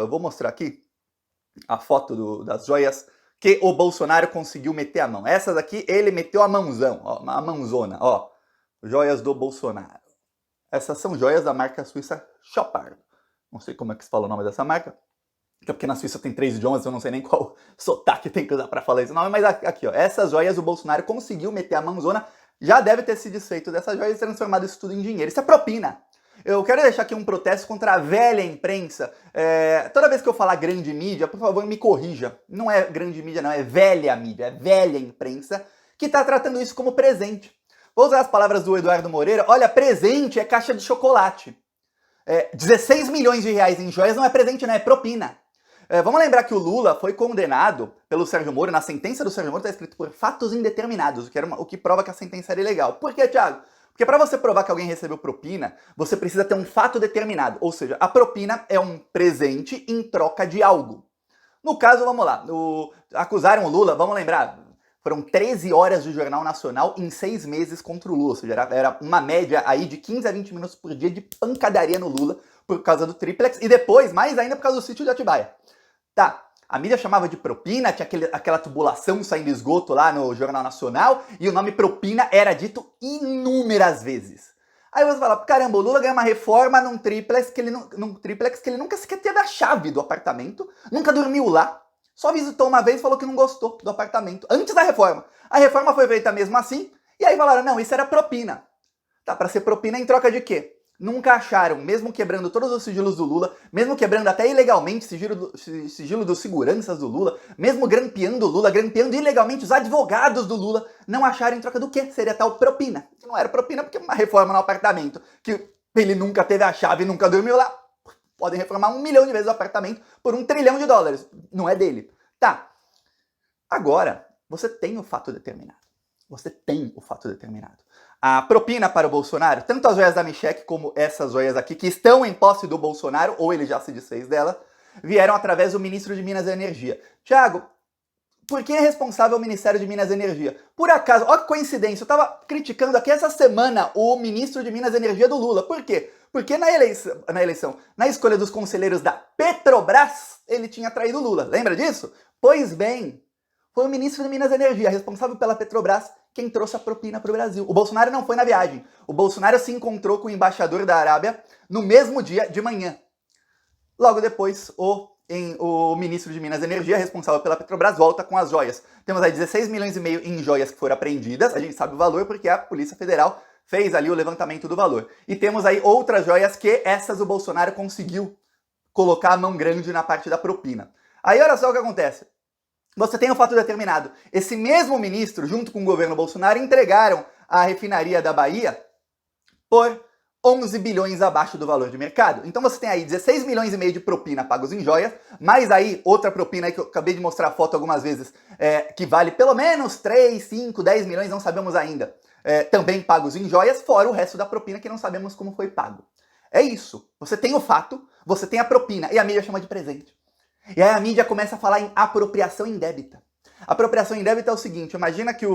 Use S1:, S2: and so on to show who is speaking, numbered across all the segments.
S1: Eu vou mostrar aqui a foto das joias que o Bolsonaro conseguiu meter a mão. Essas aqui ele meteu a mãozão, ó, a mãozona, ó. Joias do Bolsonaro. Essas são joias da marca suíça Chopard. Não sei como é que se fala o nome dessa marca. Até porque na Suíça tem 3 idiomas, eu não sei nem qual sotaque tem que usar pra falar esse nome. Mas aqui, ó, essas joias o Bolsonaro conseguiu meter a mãozona. Já deve ter se desfeito dessas joias e transformado isso tudo em dinheiro. Isso é propina. Eu quero deixar aqui um protesto contra a velha imprensa. Toda vez que eu falar grande mídia, por favor, me corrija. Não é grande mídia, não, é velha mídia, é velha imprensa que está tratando isso como presente. Vou usar as palavras do Eduardo Moreira. Olha, presente é caixa de chocolate. 16 milhões de reais em joias não é presente, não, é propina. Vamos lembrar que o Lula foi condenado pelo Sérgio Moro. Na sentença do Sérgio Moro está escrito por fatos indeterminados, o que prova que a sentença era ilegal. Por quê, Thiago? Porque para você provar que alguém recebeu propina, você precisa ter um fato determinado. Ou seja, a propina é um presente em troca de algo. No caso, vamos lá, acusaram o Lula, vamos lembrar, foram 13 horas de Jornal Nacional em 6 meses contra o Lula. Ou seja, era uma média aí de 15 a 20 minutos por dia de pancadaria no Lula por causa do triplex e depois, mais ainda, por causa do sítio de Atibaia. Tá, a mídia chamava de propina, tinha aquela tubulação saindo esgoto lá no Jornal Nacional, e o nome propina era dito inúmeras vezes. Aí você fala, caramba, o Lula ganha uma reforma num triplex que ele nunca sequer teve a chave do apartamento, nunca dormiu lá, só visitou uma vez e falou que não gostou do apartamento, antes da reforma. A reforma foi feita mesmo assim, e aí falaram, não, isso era propina. Tá, pra ser propina em troca de quê? Nunca acharam, mesmo quebrando todos os sigilos do Lula, mesmo quebrando até ilegalmente sigilo dos seguranças do Lula, mesmo grampeando o Lula, grampeando ilegalmente os advogados do Lula, não acharam em troca do quê? Seria tal propina. Não era propina porque uma reforma no apartamento, que ele nunca teve a chave e nunca dormiu lá, podem reformar 1 milhão de vezes o apartamento por $1 trilhão. Não é dele. Tá. Agora, você tem o fato determinado. Você tem o fato determinado. A propina para o Bolsonaro, tanto as joias da Micheque como essas joias aqui, que estão em posse do Bolsonaro, ou ele já se desfez dela, vieram através do ministro de Minas e Energia. Thiago, por que é responsável o Ministério de Minas e Energia? Por acaso, ó que coincidência, eu estava criticando aqui essa semana o ministro de Minas e Energia do Lula. Por quê? Porque na escolha dos conselheiros da Petrobras, ele tinha traído o Lula. Lembra disso? Pois bem, foi o ministro de Minas e Energia, responsável pela Petrobras, quem trouxe a propina para o Brasil. O Bolsonaro não foi na viagem. O Bolsonaro se encontrou com o embaixador da Arábia no mesmo dia de manhã. Logo depois, o ministro de Minas e Energia, responsável pela Petrobras, volta com as joias. Temos aí 16 milhões e meio em joias que foram apreendidas. A gente sabe o valor porque a Polícia Federal fez ali o levantamento do valor. E temos aí outras joias que essas o Bolsonaro conseguiu colocar a mão grande na parte da propina. Aí olha só o que acontece. Você tem um fato determinado. Esse mesmo ministro, junto com o governo Bolsonaro, entregaram a refinaria da Bahia por 11 bilhões abaixo do valor de mercado. Então você tem aí 16 milhões e meio de propina pagos em joias, mais aí outra propina aí que eu acabei de mostrar a foto algumas vezes, que vale pelo menos 3, 5, 10 milhões, não sabemos ainda, também pagos em joias, fora o resto da propina que não sabemos como foi pago. É isso. Você tem o fato, você tem a propina, e a mídia chama de presente. E aí a mídia começa a falar em apropriação indébita. Apropriação indébita é o seguinte, imagina que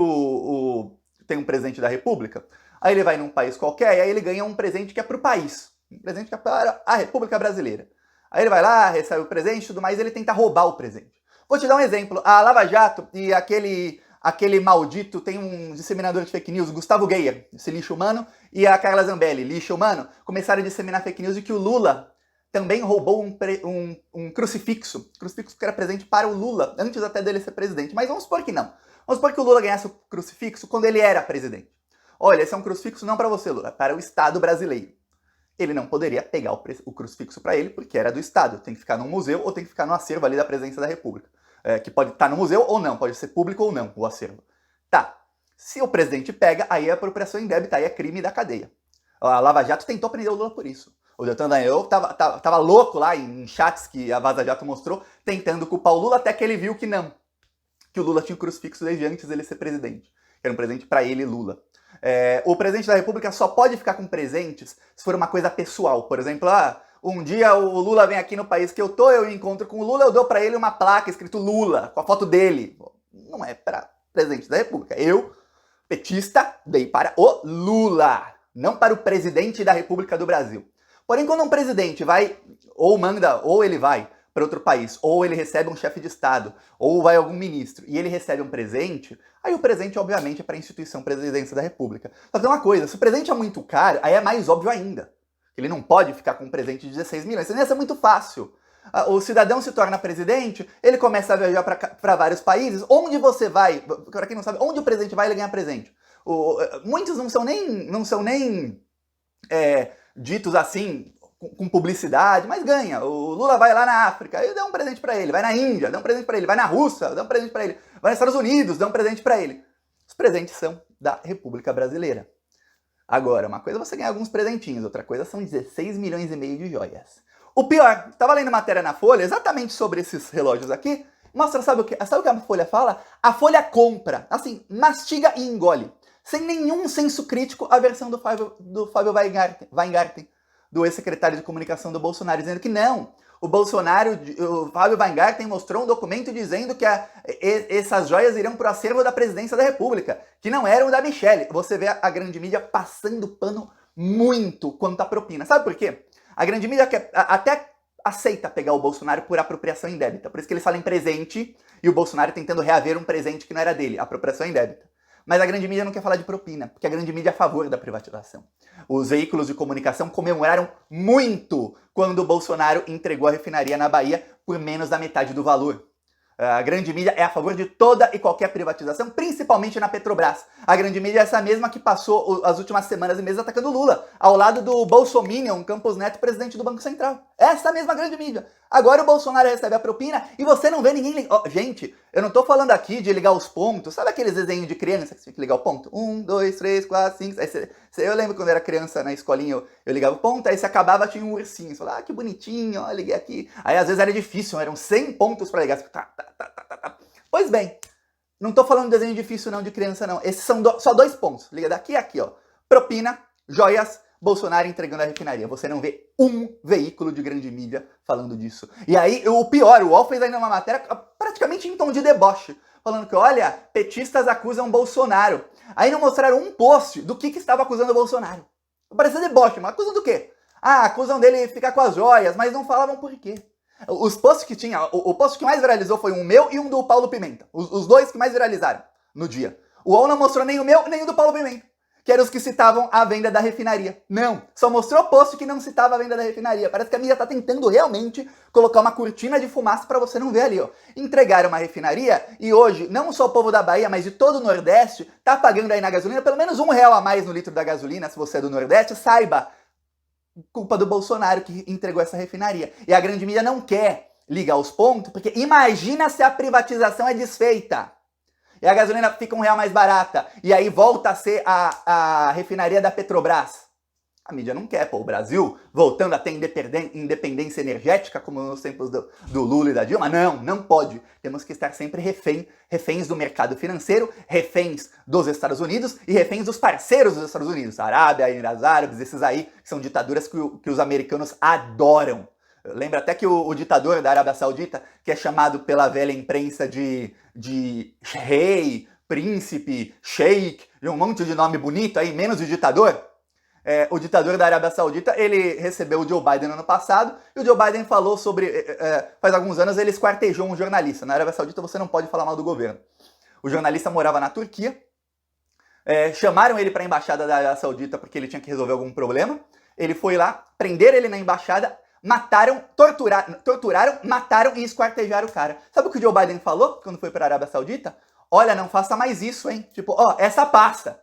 S1: tem um presidente da República, aí ele vai num país qualquer e aí ele ganha um presente que é para o país, um presente que é para a República Brasileira. Aí ele vai lá, recebe o presente e tudo mais, ele tenta roubar o presente. Vou te dar um exemplo, a Lava Jato e aquele maldito, tem um disseminador de fake news, Gustavo Geyer, esse lixo humano, e a Carla Zambelli, lixo humano, começaram a disseminar fake news de que o Lula também roubou um crucifixo que era presente para o Lula, antes até dele ser presidente. Mas vamos supor que não. Vamos supor que o Lula ganhasse o crucifixo quando ele era presidente. Olha, esse é um crucifixo não para você, Lula, para o Estado brasileiro. Ele não poderia pegar o crucifixo para ele, porque era do Estado. Tem que ficar num museu ou tem que ficar no acervo ali da Presidência da República. Que pode estar no museu ou não, pode ser público ou não, o acervo. Tá, se o presidente pega, aí é apropriação indébita, aí é crime da cadeia. A Lava Jato tentou prender o Lula por isso. O Deltan Dallagnol tava louco lá em chats que a Vaza Jato mostrou, tentando culpar o Lula, até que ele viu que não. Que o Lula tinha o crucifixo desde antes dele ser presidente. Que era um presente para ele, Lula. O presidente da República só pode ficar com presentes se for uma coisa pessoal. Por exemplo, um dia o Lula vem aqui no país que eu encontro com o Lula, eu dou para ele uma placa escrito Lula, com a foto dele. Não é para presidente da República. Eu, petista, dei para o Lula, não para o presidente da República do Brasil. Porém, quando um presidente vai, ou ele vai para outro país, ou ele recebe um chefe de Estado, ou vai algum ministro, e ele recebe um presente, aí o presente, obviamente, é para a instituição Presidência da República. Só que tem uma coisa, se o presente é muito caro, aí é mais óbvio ainda. Ele não pode ficar com um presente de 16 milhões, isso ia ser muito fácil. O cidadão se torna presidente, ele começa a viajar para vários países, onde você vai, para quem não sabe, onde o presidente vai, ele ganha presente. Muitos não são nem ditos assim, com publicidade, mas ganha. O Lula vai lá na África, aí dá um presente para ele, vai na Índia, dá um presente para ele, vai na Rússia, dá um presente para ele, vai nos Estados Unidos, dá um presente para ele. Os presentes são da República Brasileira. Agora, uma coisa é você ganhar alguns presentinhos, outra coisa são 16 milhões e meio de joias. O pior, estava lendo matéria na Folha exatamente sobre esses relógios aqui, mostra, sabe o que a Folha fala? A Folha compra, assim, mastiga e engole, sem nenhum senso crítico, a versão do Fábio Weingarten, do ex-secretário de comunicação do Bolsonaro, dizendo que não, o Fábio Weingarten mostrou um documento dizendo que essas joias iriam para o acervo da presidência da República, que não eram da Michelle. Você vê a grande mídia passando pano muito quanto à propina. Sabe por quê? A grande mídia até aceita pegar o Bolsonaro por apropriação indébita. Por isso que eles falam em presente e o Bolsonaro tentando reaver um presente que não era dele, apropriação indébita. Mas a grande mídia não quer falar de propina, porque a grande mídia é a favor da privatização. Os veículos de comunicação comemoraram muito quando o Bolsonaro entregou a refinaria na Bahia por menos da metade do valor. A grande mídia é a favor de toda e qualquer privatização, principalmente na Petrobras. A grande mídia é essa mesma que passou as últimas semanas e meses atacando Lula, ao lado do Bolsominion, Campos Neto, presidente do Banco Central. Essa mesma grande mídia. Agora o Bolsonaro recebe a propina e você não vê ninguém... gente, eu não tô falando aqui de ligar os pontos. Sabe aqueles desenhos de criança que você tem que ligar o ponto? 1, 2, 3, 4, 5... Eu lembro quando eu era criança na escolinha, eu ligava o ponto, aí se acabava tinha um ursinho. Você falava, que bonitinho, ó, liguei aqui. Aí às vezes era difícil, eram 100 pontos pra ligar. Pois bem, não tô falando de desenho difícil não, de criança não. Esses são só 2 pontos. Liga daqui a aqui, ó. Propina, joias, Bolsonaro entregando a refinaria. Você não vê um veículo de grande mídia falando disso. E aí, o pior, o UOL fez ainda uma matéria praticamente em tom de deboche, falando que, olha, petistas acusam Bolsonaro. Aí não mostraram um post do que estava acusando o Bolsonaro. Parecia deboche, mas acusam do quê? Ah, acusam dele ficar com as joias, mas não falavam por quê. Os posts que tinha, o post que mais viralizou foi um meu e um do Paulo Pimenta. Os dois que mais viralizaram no dia. O UOL não mostrou nem o meu, nem o do Paulo Pimenta, que eram os que citavam a venda da refinaria. Não, só mostrou o post que não citava a venda da refinaria. Parece que a mídia tá tentando realmente colocar uma cortina de fumaça para você não ver ali, ó. Entregaram uma refinaria e hoje, não só o povo da Bahia, mas de todo o Nordeste, tá pagando aí na gasolina pelo menos R$1 a mais no litro da gasolina, se você é do Nordeste, saiba. Culpa do Bolsonaro que entregou essa refinaria. E a grande mídia não quer ligar os pontos, porque imagina se a privatização é desfeita. E a gasolina fica R$1 mais barata. E aí volta a ser a refinaria da Petrobras. A mídia não quer, pô. O Brasil voltando a ter independência energética, como nos tempos do Lula e da Dilma. Não, não pode. Temos que estar sempre reféns do mercado financeiro, reféns dos Estados Unidos e reféns dos parceiros dos Estados Unidos. Arábia, Emirados Árabes, esses aí que são ditaduras que os americanos adoram. Lembra até que o ditador da Arábia Saudita, que é chamado pela velha imprensa de rei, príncipe, sheik, e um monte de nome bonito aí, menos o ditador. O ditador da Arábia Saudita, ele recebeu o Joe Biden no ano passado, e o Joe Biden falou sobre... faz alguns anos ele esquartejou um jornalista. Na Arábia Saudita você não pode falar mal do governo. O jornalista morava na Turquia, chamaram ele para a embaixada da Arábia Saudita porque ele tinha que resolver algum problema. Ele foi lá, prenderam ele na embaixada, mataram, torturaram, mataram e esquartejaram o cara. Sabe o que o Joe Biden falou quando foi para a Arábia Saudita? Olha, não faça mais isso, hein? Tipo, essa pasta.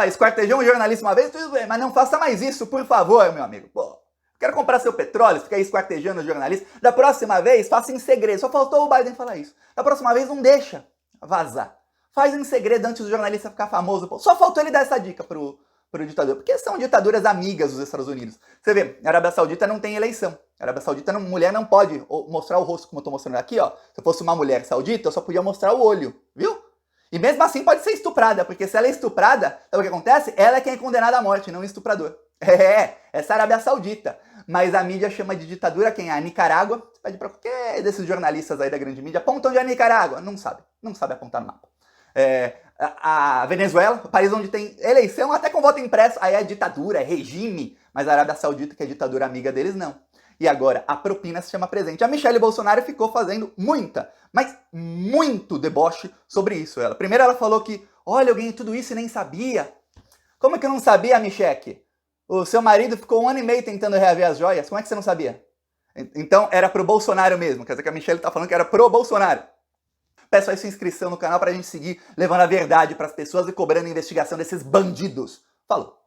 S1: Esquartejou um jornalista uma vez, tudo bem, mas não faça mais isso, por favor, meu amigo. Pô, quero comprar seu petróleo, fica aí esquartejando o jornalista. Da próxima vez, faça em segredo. Só faltou o Biden falar isso. Da próxima vez, não deixa vazar. Faz em segredo antes do jornalista ficar famoso. Pô. Só faltou ele dar essa dica pro ditador. Porque são ditaduras amigas dos Estados Unidos. Você vê, a Arábia Saudita não tem eleição. A Arábia Saudita, mulher não pode mostrar o rosto, como eu tô mostrando aqui, ó. Se eu fosse uma mulher saudita, eu só podia mostrar o olho, viu? E mesmo assim pode ser estuprada, porque se ela é estuprada, sabe o que acontece? Ela é quem é condenada à morte, não o estuprador. Essa é a Arábia Saudita. Mas a mídia chama de ditadura quem? A Nicarágua. Você pede pra qualquer desses jornalistas aí da grande mídia, aponta onde é a Nicarágua. Não sabe apontar no mapa. A Venezuela, o país onde tem eleição, até com voto impresso, aí é ditadura, é regime. Mas a Arábia Saudita, que é ditadura amiga deles, não. E agora a propina se chama presente. A Michelle Bolsonaro ficou fazendo muita, mas muito deboche sobre isso. Primeiro ela falou que, olha, eu ganhei tudo isso e nem sabia. Como é que eu não sabia, Michelle? O seu marido ficou 1 ano e meio tentando reaver as joias. Como é que você não sabia? Então era pro Bolsonaro mesmo. Quer dizer que a Michelle tá falando que era pro Bolsonaro. Peço aí sua inscrição no canal pra gente seguir levando a verdade pras pessoas e cobrando a investigação desses bandidos. Falou!